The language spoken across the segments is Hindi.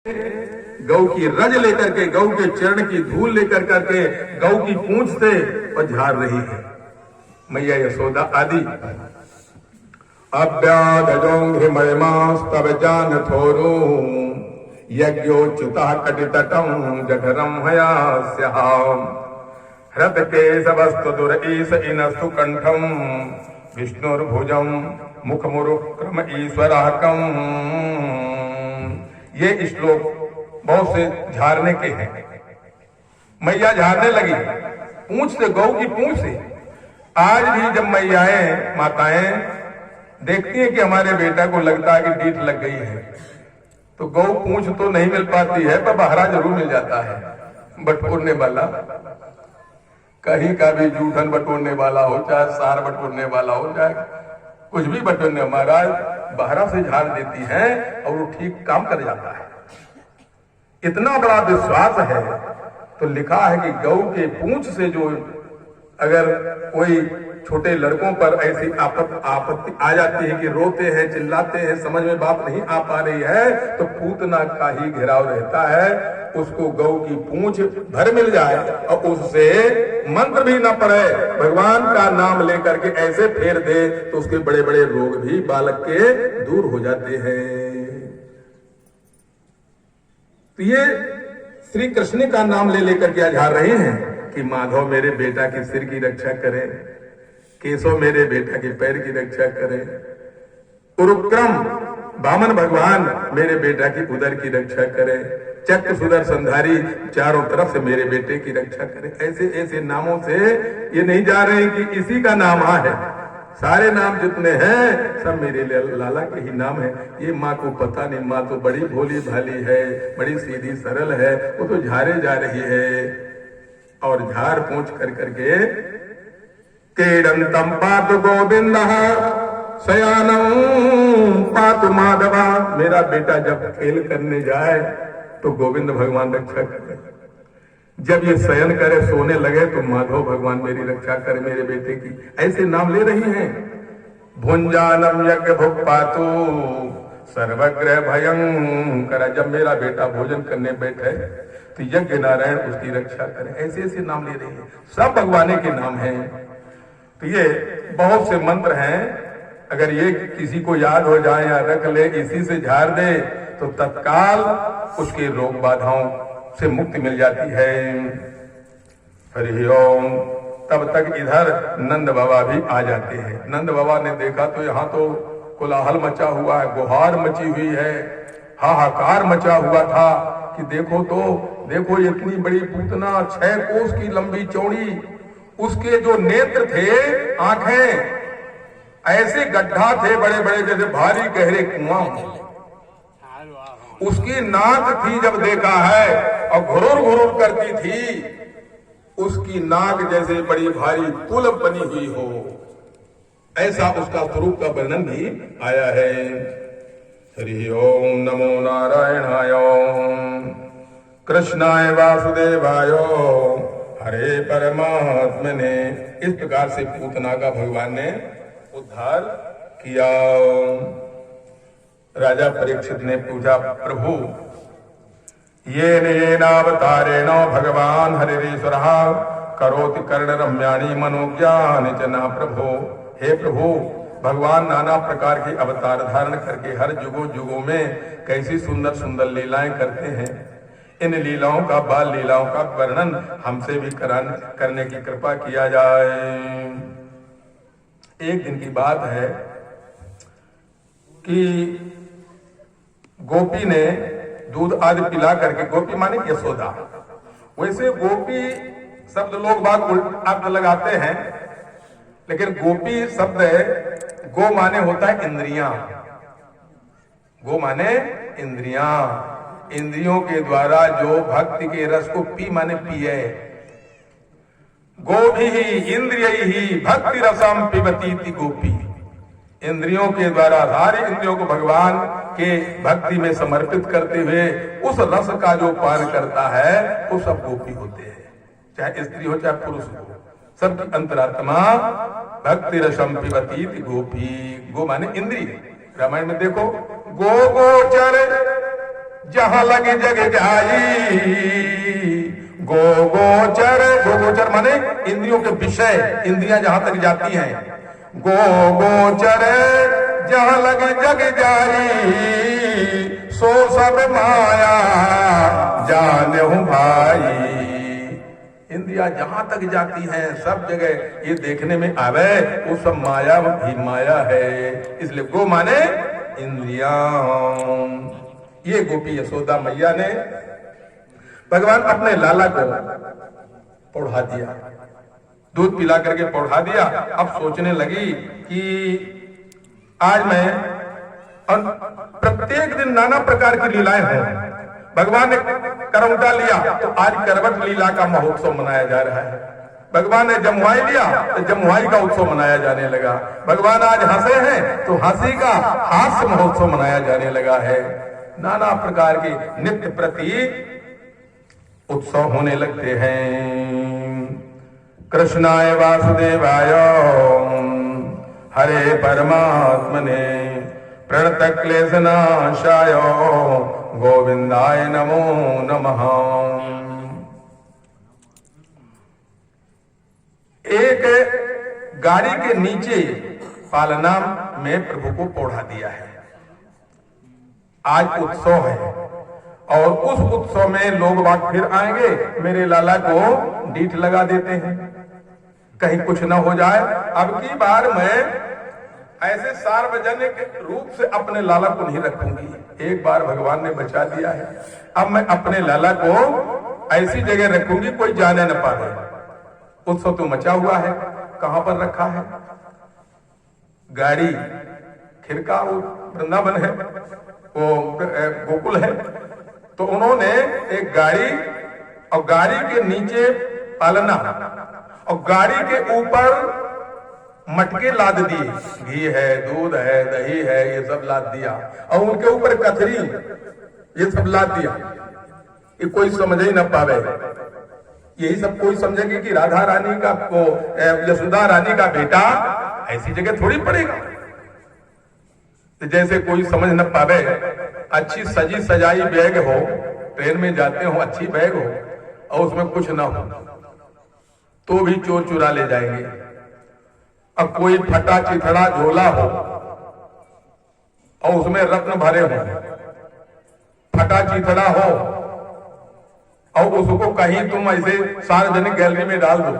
गौ की रज लेकर के, गौ के चरण की धूल लेकर करके गौ की पूंछ से पधार रही है मैया यशोदा आदि। अव्याधजोंघ्रिमयमास्तव जान थोरू यज्ञोच्युता कटितटं जठरं हयास्याम् हृत केशवस्तु दुरईश इनस्तु कंठम विष्णुर्भुजं मुखमुरुक्रम ईश्वराकम्। ये श्लोक बहुत से झारने के हैं। मैया झारने लगी पूंछ से, गौ की पूंछ से। आज भी जब मैयाएं माताएं देखती हैं कि हमारे बेटा को लगता है कि डीठ लग गई है, तो गौ पूंछ तो नहीं मिल पाती है पर बहरा जरूर मिल जाता है। बटोरने वाला, कहीं का भी जूठन बटोरने वाला हो, चाहे सार बटोरने वाला हो, चाहे कुछ भी बटोरने, महाराज बहरा से झाड़ देती है और वो ठीक काम कर जाता है। इतना बड़ा विश्वास है। तो लिखा है कि गौ के पूंछ से जो अगर कोई छोटे लड़कों पर ऐसी आपत्ति आ जाती है कि रोते हैं, चिल्लाते हैं, समझ में बात नहीं आ पा रही है, तो पूतना का ही घेराव रहता है। उसको गौ की पूंछ भर मिल जाए और उससे मंत्र भी न पड़े, भगवान का नाम लेकर के ऐसे फेर दे तो उसके बड़े बड़े रोग भी बालक के दूर हो जाते हैं। तो ये श्री कृष्ण का नाम ले लेकर के झाड़ रहे हैं कि माधव मेरे बेटा के सिर की रक्षा करे, केशव मेरे बेटा के पैर की रक्षा करे, उरुक्रम वामन भगवान मेरे बेटा की उदर की रक्षा करे, चक्र सुदर्शनधारी चारों तरफ से मेरे बेटे की रक्षा करे। ऐसे ऐसे नामों से ये नहीं जा रहे हैं कि इसी का नाम है। सारे नाम जितने हैं सब मेरे लाला के ही नाम है। ये माँ को पता नहीं, माँ तो बड़ी भोली भाली है, बड़ी सीधी सरल है, वो तो झारे जा रही है। और झाड़ पूछ कर करके केडंतम पातु गोविंद शयानम पातु माधवा, मेरा बेटा जब खेल करने जाए तो गोविंद भगवान रक्षा करे, जब ये शयन करे, सोने लगे, तो माधव भगवान मेरी रक्षा करे मेरे बेटे की। ऐसे नाम ले रही हैं। भुंजानम यज्ञ भुक् पातु सर्वग्रह भयंकर, जब मेरा बेटा भोजन करने बैठे तो यज्ञ नारायण उसकी रक्षा करे। ऐसे ऐसे नाम ले रही है, सब भगवान के नाम हैं। तो ये बहुत से मंत्र हैं, अगर ये किसी को याद हो जाए या रख ले, इसी से झाड़ दे तो तत्काल उसके रोग बाधाओं से मुक्ति मिल जाती है। हरि ओम। तब तक इधर नंद बाबा भी आ जाते हैं। नंद बाबा ने देखा तो यहाँ तो कोलाहल मचा हुआ है, गुहार मची हुई है, हाहाकार मचा हुआ था कि देखो तो देखो इतनी बड़ी पूतना 6 कोस की लंबी चौड़ी, उसके जो नेत्र थे, आंखें ऐसे गड्ढा थे बड़े बड़े जैसे भारी गहरे कुआं, उसकी नाक थी जब देखा है और घुरुर घुरुर करती थी, उसकी नाक जैसे बड़ी भारी पुल बनी हुई हो, ऐसा उसका स्वरूप का वर्णन भी आया है। हरि ओम नमो नारायणाय कृष्णाय वासुदेवाय हरे परमात्मने। इस प्रकार से पूतना का भगवान ने उद्धार किया। राजा परीक्षित ने पूछा, प्रभु ये नेनावतारेण भगवान हरिश्वरः करोति कर्ण रम्याणि मनोज्ञानि च न प्रभो। हे प्रभु, भगवान नाना प्रकार के अवतार धारण करके हर युगों युगों में कैसी सुंदर सुंदर लीलाएं करते हैं। इन लीलाओं का, बाल लीलाओं का वर्णन हमसे भी करने की कृपा किया जाए। एक दिन की बात है कि गोपी ने दूध आदि पिला करके, गोपी माने यशोदा, वैसे गोपी शब्द लोग बात अर्थ लगाते हैं, लेकिन गोपी शब्द गो माने होता है इंद्रियां। गो माने इंद्रियां, इंद्रियों के द्वारा जो भक्ति के रस को पी माने पिए। गोभी ही इंद्रिय ही भक्ति रसम पिबती गोपी, इंद्रियों के द्वारा सारी इंद्रियों को भगवान के भक्ति में समर्पित करते हुए उस रस का जो पान करता है वो सब गोपी होते हैं, चाहे स्त्री हो चाहे पुरुष हो, सबकी अंतरात्मा भक्ति रसम पिबती गोपी। गो माने इंद्रिय। रामायण में देखो, गो गोचर जहां लगे जग जाई। गोचर, गोचर माने इंद्रियों के विषय, इंद्रियां जहां तक जाती हैं। गोचर जहां लगे जग जाई, सो सब माया जाने हूं भाई। इंद्रियां जहां तक जाती हैं सब जगह ये देखने में आवे वो सब माया ही माया है। इसलिए गो माने इंद्रियां। ये गोपी यशोदा मैया ने भगवान अपने लाला को पौढ़ा दिया, दूध पिला करके पौढ़ा दिया। अब सोचने लगी कि आज मैं प्रत्येक दिन नाना प्रकार की लीलाएं हों। भगवान ने करौटा लिया तो आज करवट लीला का महोत्सव मनाया जा रहा है। भगवान ने जमुआई लिया तो जमुआई का उत्सव मनाया जाने लगा। भगवान आज हंसे हैं तो हंसी का हास्य महोत्सव मनाया जाने लगा है। नाना प्रकार के नित्य प्रति उत्सव होने लगते हैं। कृष्णाय वासुदेवाय हरे परमात्मने प्रणत क्लेशनाशाय गोविंदाय नमो नमः। एक गाड़ी के नीचे पालना में प्रभु को पौढ़ा दिया है। आज उत्सव है और उस उत्सव में लोग बाग फिर आएंगे, मेरे लाला को डीठ लगा देते हैं कहीं कुछ ना हो जाए। अब की बार मैं ऐसे सार्वजनिक रूप से अपने लाला को नहीं रखूंगी। एक बार भगवान ने बचा दिया है, अब मैं अपने लाला को ऐसी जगह रखूंगी कोई जाने न पाए। उत्सव तो मचा हुआ है, कहां पर रखा है? गाड़ी खिरका वो वृंदावन है, वो गोकुल है, तो उन्होंने एक गाड़ी और गाड़ी के नीचे पालना और गाड़ी के ऊपर मटके लाद दिए, घी है, दूध है, दही है, ये सब लाद दिया और उनके ऊपर कथरी ये सब लाद दिया। ये कोई समझ ही न पावे। यही सब कोई समझेंगे कि राधा रानी का को यशोदा रानी का बेटा ऐसी जगह थोड़ी पड़ेगा। तो जैसे कोई समझ न पावे, अच्छी सजी सजाई बैग हो, ट्रेन में जाते हो अच्छी बैग हो और उसमें कुछ ना हो तो भी चोर चुरा ले जाएंगे। अब कोई फटा चिथड़ा झोला हो और उसमें रत्न भरे हो, फटा चिथड़ा हो और उसको कहीं तुम ऐसे सार्वजनिक गैलरी में डाल दो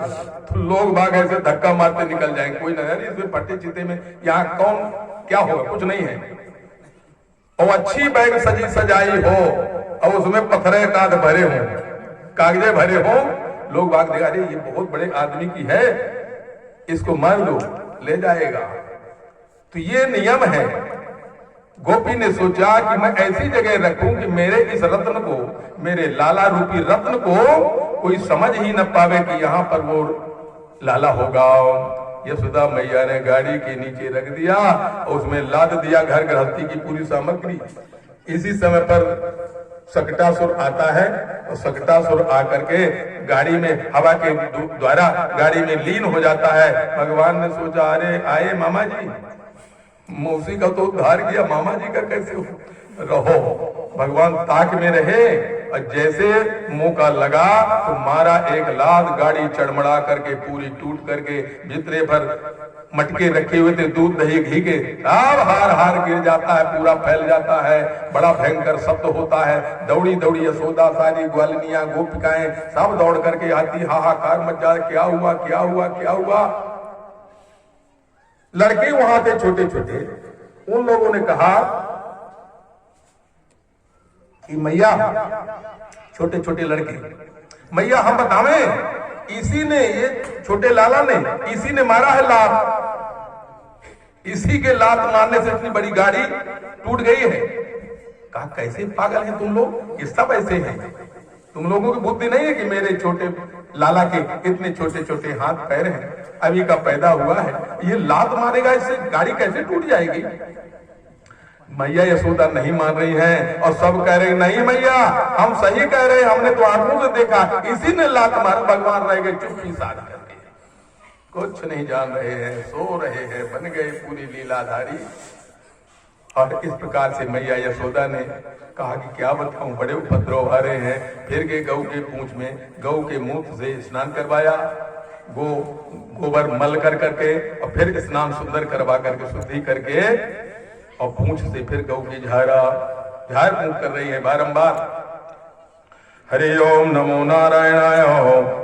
तो लोग बाग ऐसे धक्का मारते निकल जाएंगे। कोई ना यार इसमें फटे चिते में यहाँ कौन क्या होगा, कुछ नहीं है। और अच्छी बैग सजी सजाई हो और उसमें पत्थरे काद भरे हो, कागजे भरे हो, लोग बाग देखा ये बहुत बड़े आदमी की है, इसको मान लो ले जाएगा। तो ये नियम है। गोपी ने सोचा कि मैं ऐसी जगह रखूं कि मेरे इस रत्न को, मेरे लाला रूपी रत्न को कोई समझ ही न पावे कि यहां पर वो लाला होगा। यशोदा मैया ने गाड़ी के नीचे रख दिया और उसमें लाद दिया घर गृहस्थी की पूरी सामग्री। इसी समय पर सकटासुर आता है और सकटासुर आकर के गाड़ी में हवा के द्वारा गाड़ी में लीन हो जाता है। भगवान ने सोचा अरे आए मामा जी, मौसी का तो उद्धार किया, मामा जी का कैसे रहो। भगवान ताक में रहे और जैसे मौका लगा तो मारा एक लाद, गाड़ी चढ़मड़ा करके पूरी टूट करके भीतरे भर मटके रखे हुए थे दूध दही घी के, सब हार हार गिर जाता है, पूरा फैल जाता है, बड़ा भयंकर शब्द होता है। दौड़ी दौड़ी यशोदा सारी ग्वालिनियां गोपिकाएं सब दौड़ करके आती, हाहाकार मच जाए, क्या हुआ क्या हुआ क्या हुआ। लड़के वहां थे छोटे छोटे, उन लोगों ने कहा कि मैया, छोटे छोटे लड़के, मैया हम बतावें इसी ने, ये छोटे लाला ने, इसी ने मारा है लात, इसी के लात मारने से इतनी बड़ी गाड़ी टूट गई है। कहा कैसे पागल हैं तुम लोग, ये सब ऐसे हैं, तुम लोगों की बुद्धि नहीं है कि मेरे छोटे लाला के इतने छोटे छोटे हाथ पैर हैं, अभी का पैदा हुआ है, ये लात मारेगा इससे गाड़ी कैसे टूट जाएगी। मैया यशोदा नहीं मान रही हैं और सब कह रहे नहीं मैया हम सही कह रहे हैं, हमने तो आंखों से देखा, इसी ने लात मार। भगवान रह गए चुप्पी साध करके, कुछ नहीं जान रहे हैं, सो रहे हैं, बन गए पूरी लीलाधारी। और इस प्रकार से मैया यशोदा ने कहा कि क्या बताऊं, बड़े उपद्रव आ रहे हैं। फिर के गऊ के पूंछ में गऊ के मूत्र से स्नान करवाया, गोबर मल कर करके, और फिर स्नान सुंदर करवा करके शुद्धि करके, और पूंछ से फिर गऊ की झाड़ फूंक कर रही है बारंबार। हरि ओम नमो नारायणाय।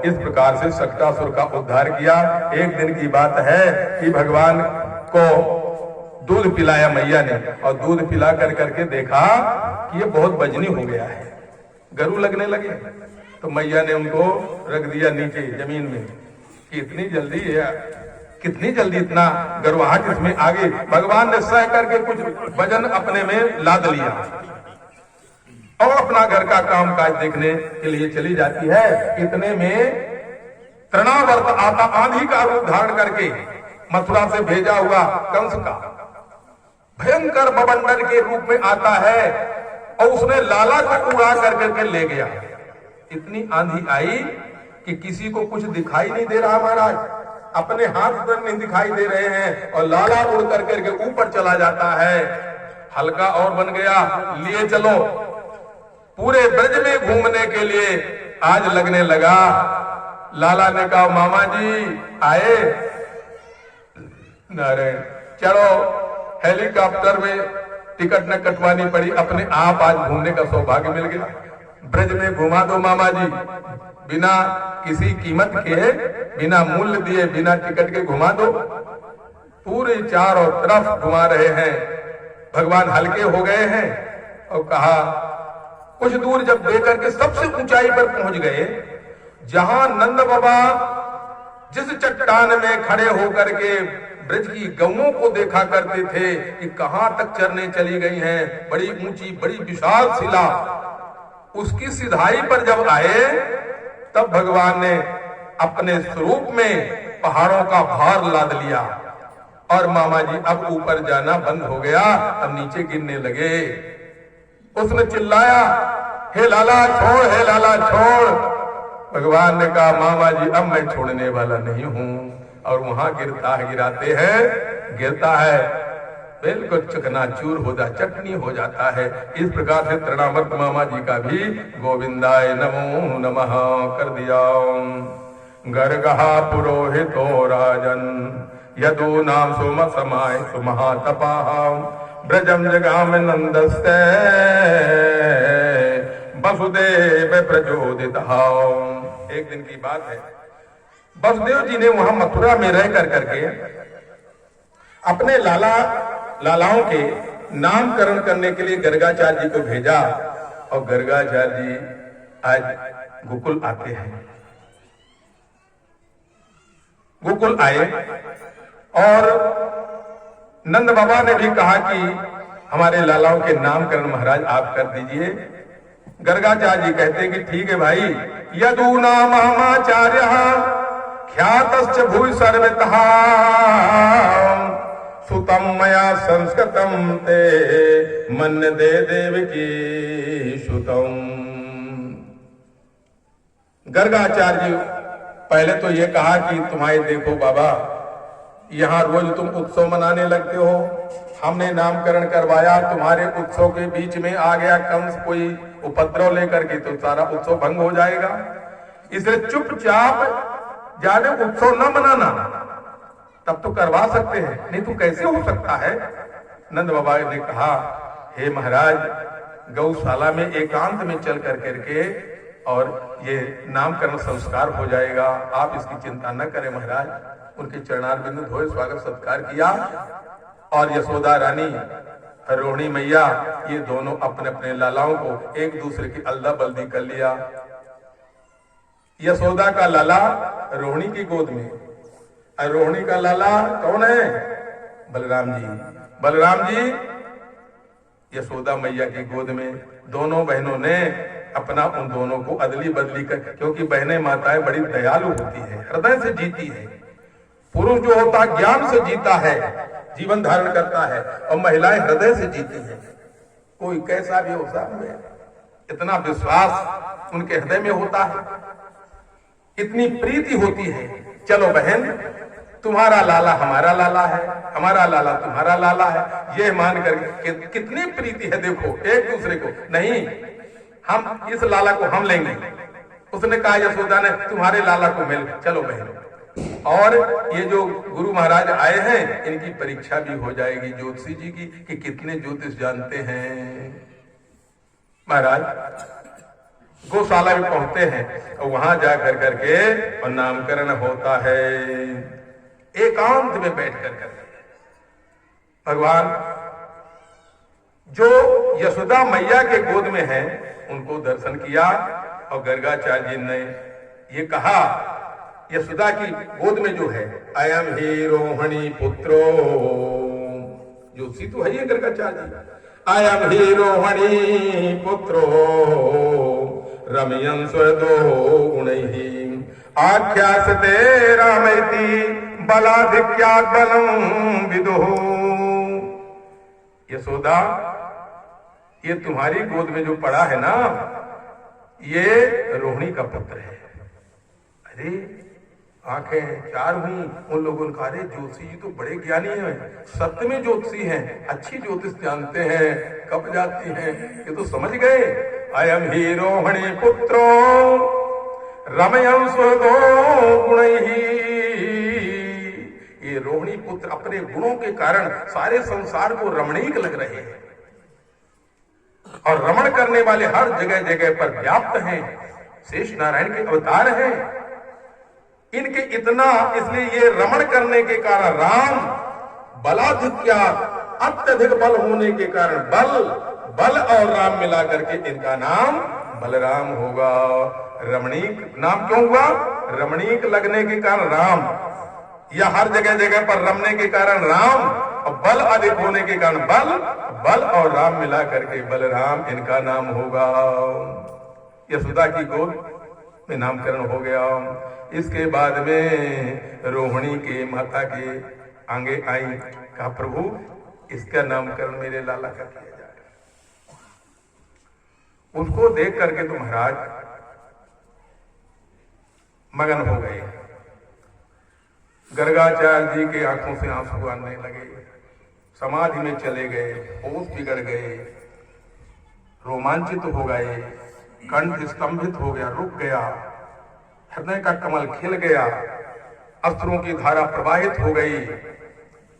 इस प्रकार से शक्टासुर का उद्धार किया। एक दिन की बात है कि भगवान को दूध पिलाया मैया ने, और दूध पिला कर करके देखा कि ये बहुत वजनी हो गया है, गरु लगने लगे। तो मैया ने उनको रख दिया नीचे जमीन में कि इतनी जल्दी कितनी जल्दी इतना गर्वाहट इसमें आ गई। भगवान ने सह करके कुछ वजन अपने में लाद लिया और अपना घर का काम काज देखने के लिए चली जाती है। इतने में तृणावर्त आता, आंधी का रूप धारण करके मथुरा से भेजा हुआ कंस का भयंकर बवंडर के रूप में आता है, और उसने लाला को उड़ा करके ले गया। इतनी आंधी आई कि किसी को कुछ दिखाई नहीं दे रहा महाराज, अपने हाथ पर नहीं दिखाई दे रहे हैं, और लाला उड़ करके ऊपर चला जाता है। हल्का और बन गया, लिए चलो पूरे ब्रज में घूमने के लिए आज लगने लगा। लाला ने कहा मामा जी आए, नारायण चलो, हेलीकॉप्टर में टिकट न कटवानी पड़ी, अपने आप आज घूमने का सौभाग्य मिल गया। ब्रज में घुमा दो मामा जी, बिना किसी कीमत के, बिना मूल्य दिए, बिना टिकट के घुमा दो। पूरे चारों तरफ घुमा रहे हैं। भगवान हल्के हो गए हैं और कहा, कुछ दूर जब देकर के सबसे ऊंचाई पर पहुंच गए, जहां नंद बाबा जिस चट्टान में खड़े होकर के ब्रज की गऊओं को देखा करते थे कि कहां तक चरने चली गई हैं, बड़ी ऊंची बड़ी विशाल शिला, उसकी सिधाई पर जब आए तब भगवान ने अपने स्वरूप में पहाड़ों का भार लाद लिया, और मामा जी अब ऊपर जाना बंद हो गया, अब नीचे गिरने लगे। उसने चिल्लाया, हे लाला छोड़, हे लाला छोड़। भगवान ने कहा मामा जी अब मैं छोड़ने वाला नहीं हूं, और वहां गिराते हैं, गिरता है, बिल्कुल चकनाचूर हो जा, चटनी हो जाता है। इस प्रकार से तृणावर्त मामा जी का भी गोविंदाय नमो नमः कर दिया। गर्गहा पुरोहितो राजन यदु नाम सुम समाय सुमहातपाः ब्रजम जगाम नंदस्ते वसुदेव प्रचोदितः। एक दिन की बात है, वसुदेव जी ने वहां मथुरा में रह करके अपने लालाओं के नामकरण करने के लिए गर्गाचार्य जी को भेजा, और गर्गाचार्य जी आज गोकुल आते हैं। गोकुल आए और नंद बाबा ने भी कहा कि हमारे लालाओं के नामकरण महाराज आप कर दीजिए। गर्गाचार्य जी कहते हैं कि ठीक है भाई। यदु नाम आचार्य ख्यातश्च भूय सर्वतः सुतम मया संस्कृतम ते मन दे देवकी सुतम। गर्गाचार्य पहले तो ये कहा कि तुम्हारे देखो बाबा, यहाँ रोज तुम उत्सव मनाने लगते हो, हमने नामकरण करवाया, तुम्हारे उत्सव के बीच में आ गया कंस कोई उपद्रव लेकर के, तो सारा उत्सव भंग हो जाएगा। इसलिए चुपचाप ज्यादा उत्सव न मनाना, तब तो करवा सकते हैं, नहीं तो कैसे हो सकता है। नंद बाबा ने कहा, हे महाराज, गौशाला में एकांत में चल कर करके और ये नामकरण संस्कार हो जाएगा, आप इसकी चिंता न करें महाराज। उनके चरणारविंद धोए, स्वागत सत्कार किया, और यशोदा रानी, रोहिणी मैया, ये दोनों अपने अपने लालाओं को एक दूसरे की अल्दा बल्दी कर लिया। यशोदा का लाला रोहिणी की गोद में, और रोहिणी का लाला कौन है? बलराम जी। बलराम जी यशोदा मैया की गोद में। दोनों बहनों ने अपना उन दोनों को अदली बदली कर, क्योंकि बहनें माताएं बड़ी दयालु होती है, हृदय से जीती है। पुरुष जो होता है ज्ञान से जीता है, जीवन धारण करता है, और महिलाएं हृदय से जीती है। कोई कैसा भी हो सामने, इतना विश्वास उनके हृदय में होता है, इतनी प्रीति होती है। चलो बहन, तुम्हारा लाला हमारा लाला है, हमारा लाला तुम्हारा लाला है, ये मान कर कितनी प्रीति है देखो एक दूसरे को। नहीं, हम इस लाला को हम लेंगे। उसने कहा यशोदा ने तुम्हारे लाला को मिल, चलो बहन। और ये जो गुरु महाराज आए हैं इनकी परीक्षा भी हो जाएगी ज्योतिषी जी की कि कितने ज्योतिष जानते हैं। महाराज गौशाला में पहुंचते हैं और वहां जाकर करके और नामकरण होता है एकांत में बैठ कर। भगवान जो यशोदा मैया के गोद में हैं उनको दर्शन किया और गर्गाचार्य जी ने ये कहा यशोदा की गोद में जो है अयम ही रोहिणी पुत्रो, जो सीतु है ये गर्गाचार्य जी, अयम ही रोहिणी पुत्रो रमयन स्वदो गुणैहि आख्यासते रामैति बलाधिक्यात् बलं विदुः। यशोदा ये तुम्हारी गोद में जो पड़ा है ना ये रोहिणी का पुत्र है। अरे आंखें चार हुई उन लोगों ने कहा ज्योतिषी जी तो बड़े ज्ञानी हैं, सत्य में ज्योतिषी हैं, अच्छी ज्योतिष जानते हैं, कब जाती हैं ये तो समझ गए। अयम ही रोहिणी पुत्रो रमयं स्वदो गुणैहि, ये रोहिणी पुत्र अपने गुणों के कारण सारे संसार को रमणीक लग रहे हैं और रमण करने वाले हर जगह जगह पर व्याप्त हैं, शेष नारायण के अवतार हैं। इनके इतना इसलिए ये रमण करने के कारण राम बलाधिक्या अत्यधिक बल होने के कारण बल और राम मिला करके इनका नाम बलराम होगा। रमणीक नाम क्यों हुआ? रमणीक लगने के कारण राम, या हर जगह जगह पर रमने के कारण राम और बल अधिक होने के कारण बल और राम मिला करके बलराम इनका नाम होगा। यशोदा की गोद में नामकरण हो गया। इसके बाद में रोहिणी के माता के आगे आई, कहा प्रभु इसका नामकरण मेरे लाला का किया जाए। उसको देख करके तो महाराज मगन हो गए। गर्गाचार्य जी के आंखों से आंसू आने लगे, समाधि में चले गए, होश बिगड़ गए, रोमांचित हो गए, कंठ स्तंभित हो गया, रुक गया, हृदय का कमल खिल गया, अश्रुओं की धारा प्रवाहित हो गई।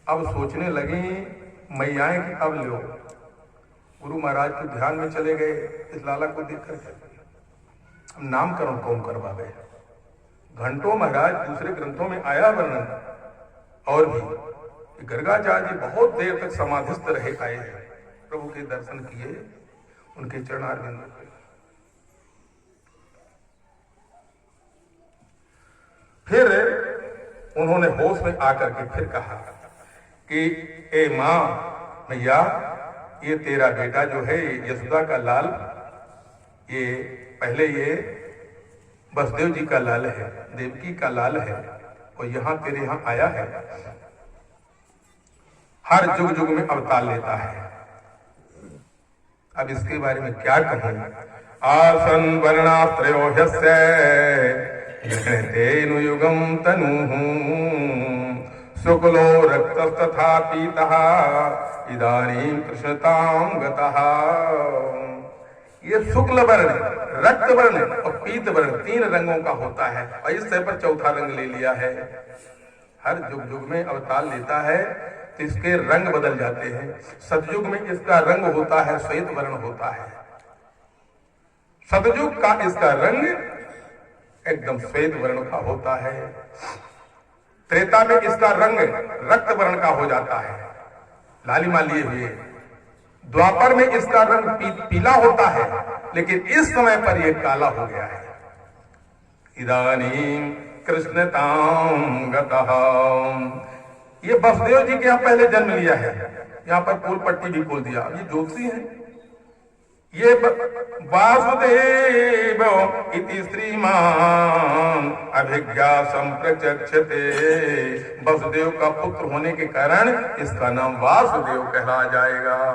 अब सोचने लगी मैयाएं कि अब लो। गुरु महाराज के ध्यान में चले गए, इस लाला को देख कर नामकरण कौन करवा गए। घंटों महाराज दूसरे ग्रंथों में आया वर्णन और भी गर्गाचार्य जी बहुत देर तक समाधिस्थ रहे आए, प्रभु के दर्शन किए, उनके चरणारविंद पे। फिर उन्होंने होश में आकर के फिर कहा कि ए मां मैया ये तेरा बेटा जो है यशोदा का लाल, ये पहले ये वसुदेव जी का लाल है, देवकी का लाल है और यहां तेरे यहां आया है, हर जुग जुग में अवतार लेता है। अब इसके बारे में क्या कहूं। आसन वर्णात्रयो ह्यस्य युगम तनु शुक्लो रक्तस्तथा पीतः इदानीं कृष्णतां गतः। ये शुक्ल वर्ण, रक्त वर्ण और पीत वर्ण तीन रंगों का होता है और इस तरह पर चौथा रंग ले लिया है। हर जुग जुग में अवतार लेता है तो इसके रंग बदल जाते हैं। सतयुग में इसका रंग होता है श्वेत वर्ण होता है, सतयुग का इसका रंग एकदम श्वेत वर्ण का होता है। त्रेता में इसका रंग रक्त वर्ण का हो जाता है, लालिमा लिए हुए। द्वापर में इसका रंग पीला होता है, लेकिन इस समय पर यह काला हो गया है। इदानीं कृष्णतां गतः। ये वसुदेव जी के यहाँ पहले जन्म लिया है, यहाँ पर फूल पट्टी भी खोल दिया। ये ज्योतिषी है। ये वासुदेव इति श्रीमान अभिज्ञा संप्रचक्षते। वसुदेव का पुत्र होने के कारण इसका नाम वासुदेव कहला जाएगा।